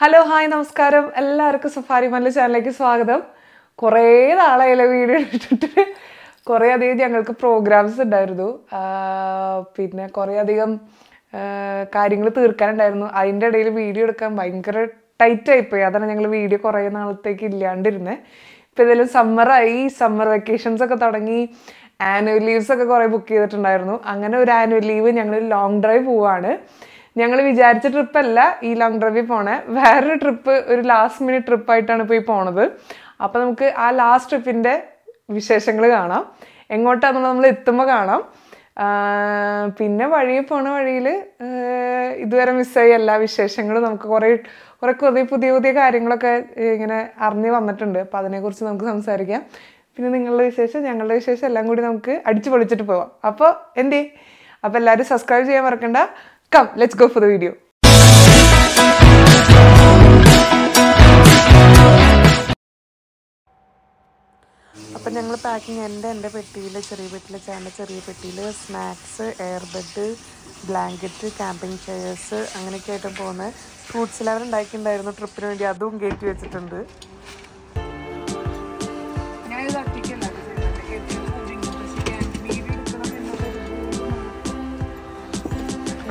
Hello hi നമസ്കാരം എല്ലാവർക്കും safari മല്ല ചാനലിലേക്ക് സ്വാഗതം. കുറേ നാളായില്ലേ വീഡിയോ ഇട്ടിട്ട്. കുറേ അധികം ഞങ്ങൾക്ക് പ്രോഗ്രാംസ് ഉണ്ടായിരുന്നു, പിന്നെ കുറേ അധികം കാര്യങ്ങൾ തീർക്കാനുണ്ടായിരുന്നു. അതിൻ്റെ ഇടയിൽ വീഡിയോ എടുക്കാൻ ഭയങ്കര ടൈറ്റായിപ്പോയി. അതാണ് ഞങ്ങൾ വീഡിയോ കുറേ നാളത്തേക്ക് ഇല്ലാണ്ടിരുന്നത്. ഇപ്പോൾ ഏതായാലും സമ്മറായി, സമ്മർ വെക്കേഷൻസ് ഒക്കെ തുടങ്ങി, ആനുവൽ ലീവ്സ് ഒക്കെ കുറേ ബുക്ക് ചെയ്തിട്ടുണ്ടായിരുന്നു. അങ്ങനെ ഒരു ആനുവൽ ലീവ് ഞങ്ങൾ ലോങ് ഡ്രൈവ് പോവാണ്. ഞങ്ങൾ വിചാരിച്ച ട്രിപ്പല്ല ഈ ലോങ് ഡ്രൈവിൽ പോണേ, വേറൊരു ട്രിപ്പ്, ഒരു ലാസ്റ്റ് മിനിറ്റ് ട്രിപ്പായിട്ടാണ് ഇപ്പോൾ ഈ പോണത്. അപ്പോൾ നമുക്ക് ആ ലാസ്റ്റ് ട്രിപ്പിൻ്റെ വിശേഷങ്ങൾ കാണാം, എങ്ങോട്ടാണെന്നുള്ളത് നമ്മൾ എത്തുമ്പോൾ കാണാം. പിന്നെ വഴിയിൽ പോണ വഴിയിൽ ഇതുവരെ മിസ്സായി എല്ലാ വിശേഷങ്ങളും നമുക്ക് കുറേ പുതിയ കാര്യങ്ങളൊക്കെ ഇങ്ങനെ അറിഞ്ഞ് വന്നിട്ടുണ്ട്. അപ്പോൾ അതിനെക്കുറിച്ച് നമുക്ക് സംസാരിക്കാം. പിന്നെ നിങ്ങളുടെ വിശേഷം, ഞങ്ങളുടെ വിശേഷം എല്ലാം കൂടി നമുക്ക് അടിച്ചു പൊളിച്ചിട്ട് പോവാം. അപ്പോൾ അപ്പോൾ എല്ലാവരും സബ്സ്ക്രൈബ് ചെയ്യാൻ മറക്കണ്ട. Come, let's go for the video. അപ്പം ഞങ്ങൾ പാക്കിങ് എൻ്റെ പെട്ടിയിൽ, ചെറിയ പെട്ടിയിൽ snacks, air bed, blanket, camping chairs അങ്ങനെയൊക്കെ ആയിട്ട് പോകുന്നത്. ഫ്രൂട്ട്സ് ലെവൽ ഉണ്ടാക്കിയിട്ടുണ്ടായിരുന്നു ട്രിപ്പിന് വേണ്ടി, അതും കയറ്റി വെച്ചിട്ടുണ്ട്.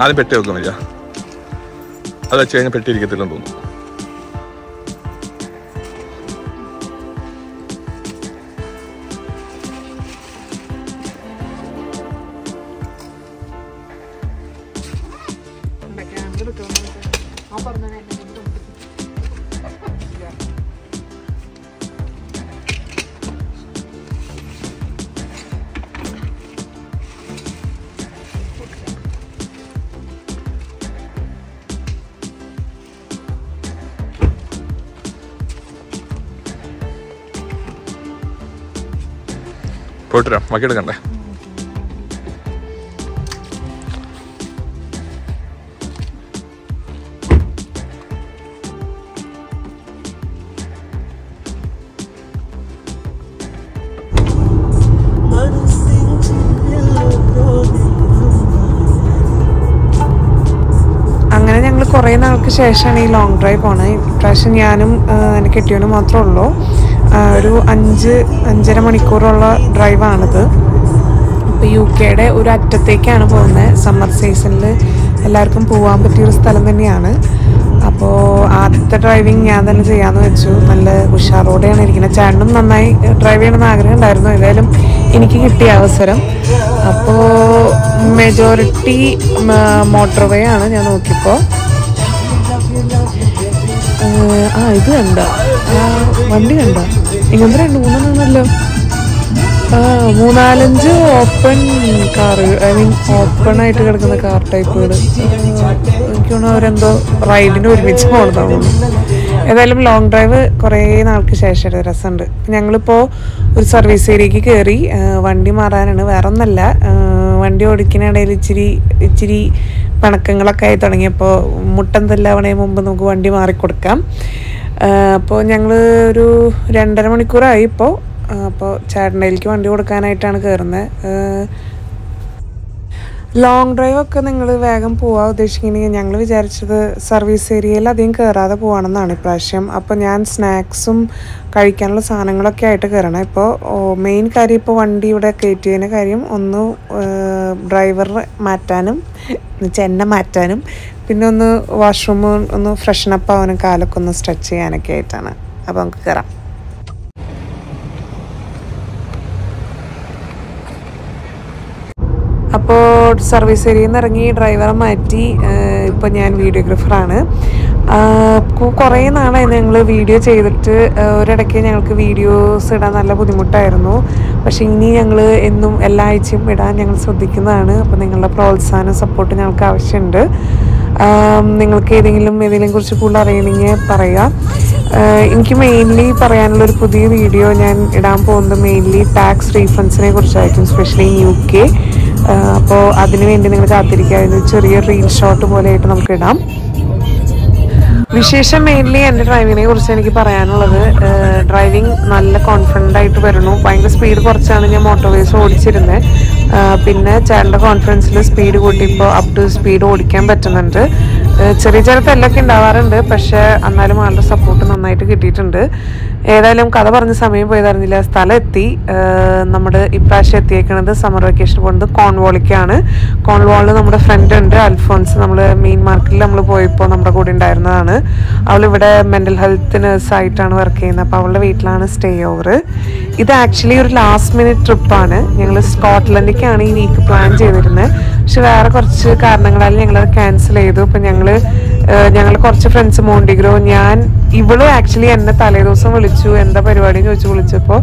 ആദ്യം പെട്ടി വെക്കുന്നില്ല, അത് വെച്ച് കഴിഞ്ഞാൽ പെട്ടി ഇരിക്കത്തില്ലെന്ന് തോന്നുന്നു. പോയിട്ട് വരാം, ബാക്കി എടുക്കണ്ടേ. അങ്ങനെ ഞങ്ങൾ കുറേ നാൾക്ക് ശേഷമാണ് ഈ ലോങ് ഡ്രൈവ് പോണത്. ഇപ്രാവശ്യം ഞാനും എനിക്ക് കെട്ടിയവനും മാത്രമേ ഉള്ളൂ. ഒരു 5-5.5 മണിക്കൂറുള്ള ഡ്രൈവാണിത്. ഇപ്പോൾ UK ഒരു അറ്റത്തേക്കാണ് പോകുന്നത്. സമ്മർ സീസണിൽ എല്ലാവർക്കും പോകാൻ പറ്റിയൊരു സ്ഥലം തന്നെയാണ്. അപ്പോൾ ആദ്യത്തെ ഡ്രൈവിങ് ഞാൻ തന്നെ ചെയ്യാമെന്ന് വെച്ചു. നല്ല ഉഷാറോടെയാണ് ഇരിക്കുന്നത്. ചേട്ടനും നന്നായി ഡ്രൈവ് ചെയ്യണമെന്ന് ആഗ്രഹം ഉണ്ടായിരുന്നു. ഏതായാലും എനിക്ക് കിട്ടിയ അവസരം. അപ്പോൾ മെജോറിറ്റി മോട്ടോർവേ ആണ് ഞാൻ നോക്കിയപ്പോൾ. ഇത് കണ്ട വണ്ടി കണ്ട, ഇങ്ങനത്തെ 2-3 3-4 open car, I mean open ആയിട്ട് കിടക്കുന്ന കാർ ടൈപ്പുകൾ. എനിക്ക് തോന്നുന്നു അവരെന്തോ റൈഡിന് ഒരുമിച്ച് പോകുന്നതാണ്. ഏതായാലും ലോങ് ഡ്രൈവ് കുറേ നാൾക്ക് ശേഷം രസമുണ്ട്. ഞങ്ങളിപ്പോൾ ഒരു സർവീസ് ഏരിയക്ക് കയറി, വണ്ടി മാറാനാണ്, വേറെ ഒന്നല്ല. വണ്ടി ഓടിക്കുന്നതിനിടയിൽ ഇച്ചിരി പിണക്കങ്ങളൊക്കെ ആയി തുടങ്ങിയപ്പോൾ മുട്ടം തല്ലാവണേ മുമ്പ് നമുക്ക് വണ്ടി മാറിക്കൊടുക്കാം. അപ്പോൾ ഞങ്ങൾ ഒരു 2.5 മണിക്കൂറായി ഇപ്പോൾ. അപ്പോൾ ചേട്ടൻ്റെയിലേക്ക് വണ്ടി കൊടുക്കാനായിട്ടാണ് കയറുന്നത്. ലോങ് ഡ്രൈവൊക്കെ നിങ്ങൾ വേഗം പോകാൻ ഉദ്ദേശിക്കുന്നെങ്കിൽ ഞങ്ങൾ വിചാരിച്ചത് സർവീസ് ഏരിയയിൽ അധികം കയറാതെ പോകണമെന്നാണ് ഇപ്രാവശ്യം. അപ്പോൾ ഞാൻ സ്നാക്സും കഴിക്കാനുള്ള സാധനങ്ങളൊക്കെ ആയിട്ട് കയറണം. ഇപ്പോൾ മെയിൻ കാര്യം, ഇപ്പോൾ വണ്ടി ഇവിടെ കയറ്റിയതിന് കാര്യം ഒന്ന് ഡ്രൈവർ മാറ്റാനും എന്നെ മാറ്റാനും, പിന്നെ ഒന്ന് വാഷ്റൂം ഒന്ന് ഫ്രഷനപ്പ് ആവാനും, കാലൊക്കെ ഒന്ന് സ്ട്രെച്ച് ചെയ്യാനൊക്കെ ആയിട്ടാണ്. അപ്പോൾ നമുക്ക് കയറാം. അപ്പോൾ സർവീസ് ഏരിയയിൽ നിന്ന് ഇറങ്ങി ഡ്രൈവറെ മാറ്റി. ഇപ്പോൾ ഞാൻ വീഡിയോഗ്രാഫറാണ്. കുറേ നാളായി ഞങ്ങൾ വീഡിയോ ചെയ്തിട്ട്. ഒരിടയ്ക്ക് ഞങ്ങൾക്ക് വീഡിയോസ് ഇടാൻ നല്ല ബുദ്ധിമുട്ടായിരുന്നു. പക്ഷേ ഇനി ഞങ്ങൾ എന്നും എല്ലാ ആഴ്ചയും ഇടാൻ ഞങ്ങൾ ശ്രദ്ധിക്കുന്നതാണ്. അപ്പോൾ നിങ്ങളുടെ പ്രോത്സാഹനം, സപ്പോർട്ട് ഞങ്ങൾക്ക് ആവശ്യമുണ്ട്. നിങ്ങൾക്ക് ഏതെങ്കിലും കുറിച്ച് കൂടുതൽ അറിയണമെങ്കിൽ പറയുക. എനിക്ക് മെയിൻലി പറയാനുള്ളൊരു പുതിയ വീഡിയോ ഞാൻ ഇടാൻ പോകുന്നത് മെയിൻലി ടാക്സ് റീഫണ്ട്സിനെ കുറിച്ചായിരിക്കും, സ്പെഷ്യലി UK. അപ്പോൾ അതിനു വേണ്ടി നിങ്ങൾ കാത്തിരിക്കുക. ചെറിയ റീൽ ഷോട്ട് പോലെയായിട്ട് നമുക്ക് ഇടാം. വിശേഷം മെയിൻലി എൻ്റെ ഡ്രൈവിങ്ങിനെ കുറിച്ച് എനിക്ക് പറയാനുള്ളത്, ഡ്രൈവിങ് നല്ല കോൺഫിഡൻ്റ് ആയിട്ട് വരണു. ഭയങ്കര സ്പീഡ് കുറച്ചാണ് ഞാൻ മോട്ടോർവേസ് ഓടിച്ചിരുന്നത്. പിന്നെ ചേട്ടൻ്റെ കോൺഫിഡൻസിൽ സ്പീഡ് കൂട്ടി ഇപ്പോൾ അപ് ടു സ്പീഡ് ഓടിക്കാൻ പറ്റുന്നുണ്ട്. ചെറിയ ചെറിയ തെല്ലൊക്കെ ഉണ്ടാവാറുണ്ട്, പക്ഷെ എന്നാലും ആളുടെ സപ്പോർട്ട് നന്നായിട്ട് കിട്ടിയിട്ടുണ്ട്. ഏതായാലും കഥ പറഞ്ഞ സമയം പോയതറിഞ്ഞില്ല. സ്ഥലം എത്തി. നമ്മുടെ ഇപ്രാവശ്യം എത്തിയേക്കുന്നത് സമ്മർ വെക്കേഷൻ പോകുന്നത് കോൺവാളിക്കാണ്. കോൺവാളിൽ നമ്മുടെ ഫ്രണ്ട് ഉണ്ട് അൽഫോൺസ്. നമ്മൾ മെയിൻ മാർക്കറ്റിൽ നമ്മൾ പോയപ്പോൾ നമ്മുടെ കൂടെ ഉണ്ടായിരുന്നതാണ്. അവളിവിടെ മെൻ്റൽ ഹെൽത്ത് നേഴ്സായിട്ടാണ് വർക്ക് ചെയ്യുന്നത്. അപ്പോൾ അവളുടെ വീട്ടിലാണ് സ്റ്റേ ഓവർ. ഇത് ആക്ച്വലി ഒരു ലാസ്റ്റ് മിനിറ്റ് ട്രിപ്പാണ്. ഞങ്ങൾ സ്കോട്ട്ലൻഡിലേക്കാണ് ഈ വീക്ക് പ്ലാൻ ചെയ്തിരുന്നത്. പക്ഷെ വേറെ കുറച്ച് കാരണങ്ങളാൽ ഞങ്ങളത് ക്യാൻസൽ ചെയ്തു. അപ്പം ഞങ്ങൾ കുറച്ച് ഫ്രണ്ട്സ് മോണ്ടിഗ്രോ, ഇവള് ആക്ച്വലി എന്നെ തലേദിവസം വിളിച്ചു എന്താ പരിപാടി ചോദിച്ചു വിളിച്ചപ്പോൾ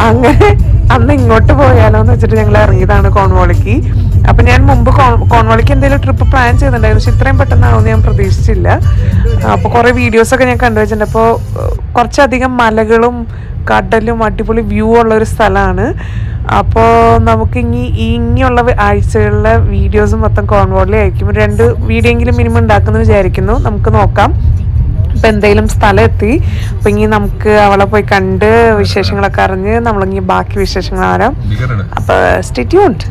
അങ്ങനെ അന്ന് ഇങ്ങോട്ട് പോയാലോ എന്ന് വെച്ചിട്ട് ഞങ്ങൾ ഇറങ്ങിയതാണ് കോൺവാളിക്ക്. അപ്പം ഞാൻ മുമ്പ് കോൺവാളിക്ക് എന്തെങ്കിലും ട്രിപ്പ് പ്ലാൻ ചെയ്തിട്ടുണ്ടായിരുന്നു, പക്ഷെ ഇത്രയും പെട്ടെന്നാവുമെന്ന് ഞാൻ പ്രതീക്ഷിച്ചില്ല. അപ്പോൾ കുറേ വീഡിയോസൊക്കെ ഞാൻ കണ്ടുവച്ചിട്ടുണ്ട്. അപ്പോൾ കുറച്ചധികം മലകളും കടലും അടിപൊളി വ്യൂ ഉള്ളൊരു സ്ഥലമാണ്. അപ്പോൾ നമുക്ക് ഇനിയുള്ള ആഴ്ചകളിലെ വീഡിയോസ് മൊത്തം കോൺവാളിലായിരിക്കും. 2 വീഡിയോ എങ്കിലും മിനിമം ഉണ്ടാക്കുമെന്ന് വിചാരിക്കുന്നു. നമുക്ക് നോക്കാം. അപ്പം എന്തെങ്കിലും സ്ഥലം എത്തി. അപ്പം ഇനി നമുക്ക് അവളെ പോയി കണ്ട് വിശേഷങ്ങളൊക്കെ അറിഞ്ഞ് നമ്മളിനി ബാക്കി വിശേഷങ്ങൾ ആരാം. അപ്പം സ്റ്റേ ട്യൂൺഡ്.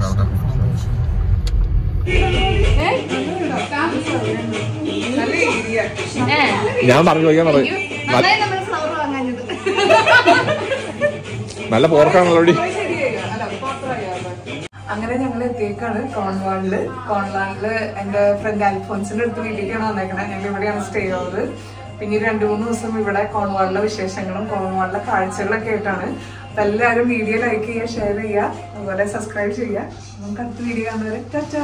ഞാൻ പറഞ്ഞു നല്ല പോർക്കാണല്ലോ. അങ്ങനെ ഞങ്ങൾ എത്തിയേക്കാണ് കോൺവാളില്. എൻ്റെ ഫ്രണ്ട് അൽഫോൺസിന്റെ അടുത്ത് വീട്ടിലേക്കാണ് വന്നേക്കണേ. ഞങ്ങൾ ഇവിടെയാണ് സ്റ്റേ ഓവർ. പിന്നെ 2-3 ദിവസം ഇവിടെ കോൺവാളിലെ വിശേഷങ്ങളും കോൺവാളിലെ കാഴ്ചകളൊക്കെ ആയിട്ടാണ്. അപ്പം എല്ലാവരും വീഡിയോ ലൈക്ക് ചെയ്യുക, ഷെയർ ചെയ്യുക, അതുപോലെ സബ്സ്ക്രൈബ് ചെയ്യുക. നമുക്ക് അടുത്ത വീഡിയോ കാണുന്നവരെ ടാറ്റാ.